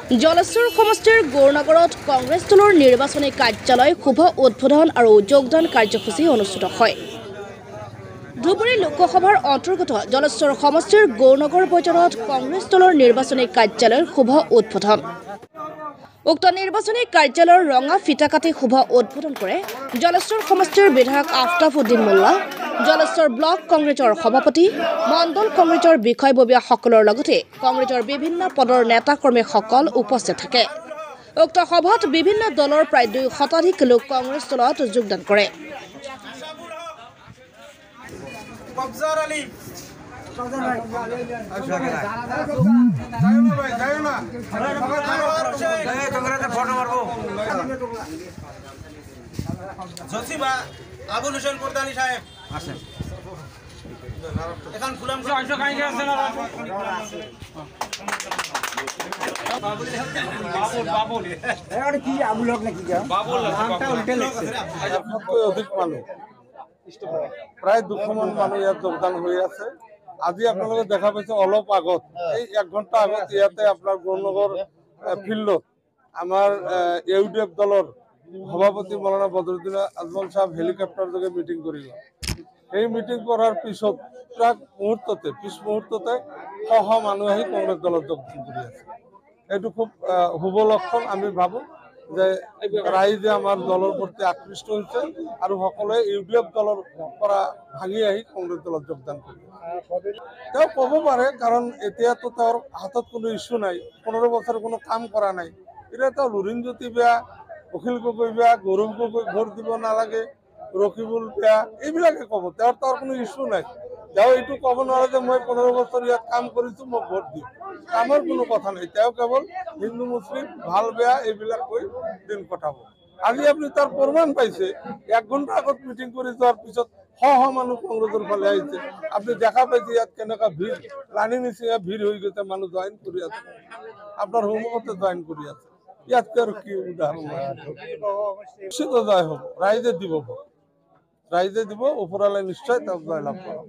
জলেশ্বৰ সমষ্টিৰ গৌৰনগৰত কংগ্ৰেছ দলৰ নিৰ্বাচনী কাৰ্যালয় শুভ উদ্বোধন আৰু যোগদান কাৰ্যসূচী অনুষ্ঠিত হয়। ধুবুৰী লোকসভাৰ অন্তৰ্গত জলেশ্বৰ সমষ্টিৰ গৌৰনগৰ বজাৰত কংগ্ৰেছ দলৰ নিৰ্বাচনী কাৰ্যালয়ৰ শুভ উদ্বোধন। উক্ত নিৰ্বাচনী কাৰ্যালয়ৰ ৰঙা ফিটা কাটি শুভ উদ্বোধন কৰে জলেশ্বৰ সমষ্টিৰ বিধায়ক আফতাব উদ্দিন মোল্লা, জলেশ্বৰ ব্লক কংগ্ৰেছৰ সভাপতি, মণ্ডল কংগ্ৰেছৰ বিষয়ববীয়াসকলৰ লগতে কংগ্ৰেছৰ বিভিন্ন পদৰ নেতা কৰ্মীসকল উপস্থিত থাকে। উক্ত সভাত বিভিন্ন দলৰ প্ৰায় 2 শতাধিক লোক কংগ্ৰেছ দলত যোগদান কৰে। জসিবা আবুল হোসেন কোরদানি সাহেব আছে এখন ফুলাম আইসো কাইকে আছে না বাবুল এর কি আবুল হক নাকি বাবুল নামটা উল্টে লিখছে অধিক মানুষ প্রায় 200 মান মানুষ ইয়াত যোগদান হয়ে আছে। আজি আপোনালোকে দেখা পাইছে অলপ আগত এই 1 ঘণ্টা আগত ইয়াতে আপনার গৌরনগর ফিল্ডত আমার ইউডিএফ দলৰ সভাপতি মৌলানা বদৰুদ্দিন আজমল সাহেব হেলিকপ্টাৰ যোগে মিটিং কৰিল। এই মিটিং কৰাৰ পিছত প্ৰাক মুহূৰ্ততে পিছ মুহূৰ্ততে সহ মানুহ আহি কংগ্ৰেছ দলত যোগদান কৰি আছে। এইটো খুব শুভ লক্ষণ। আমি ভাবো যে ৰাইজে আমাৰ দলৰ প্ৰতি আকৃষ্ট হৈছে আৰু সকলোৱে ইউডিএফ দলৰ পৰা ভাঙি আহি কংগ্ৰেছ দলত যোগদান কৰিছে। তেওঁ ক'ব পাৰে, কাৰণ এতিয়াতো তেওঁৰ হাতত কোনো ইস্যু নাই, 15 বছৰ কোনো কাম কৰা নাই। এতিয়া তেওঁ লুৰিণজ্যোতি বেয়া, অখিল গগৈ বেয়া, গৌৰৱ গগৈ ভোট দিব নালাগে, ৰকিবুল বেয়া, এইবিলাকে ক'ব। তেওঁৰ কোনো ইস্যু নাই। তেওঁ এইটো ক'ব নোৱাৰে যে মই 15 বছৰ ইয়াত কাম কৰিছোঁ, মই ভোট দিম। কামৰ কোনো কথা নাই। তেওঁ কেৱল হিন্দু মুছলিম ভাল বেয়া এইবিলাক কৈ দিন কটাব। আজি আপুনি তাৰ প্ৰমাণ পাইছে। 1 ঘণ্টা আগত মিটিং কৰি যোৱাৰ পিছত সহ মানুহ কংগ্ৰেছৰ ফালে আহিছে। আপুনি দেখা পাইছে ইয়াত কেনেকুৱা ভিৰ, লানি নিচিনা ভিৰ হৈ গৈছে, মানুহ জইন কৰি আছে, আপোনাৰ সন্মুখতে জইন কৰি আছে। ইয়াত আৰু কি উদাহৰণ নিশ্চিত জয় হ'ব। ৰাইজে দিব ভোট, ৰাইজে দিব, ওপৰালে নিশ্চয় তেওঁক জয়লাভ কৰাব।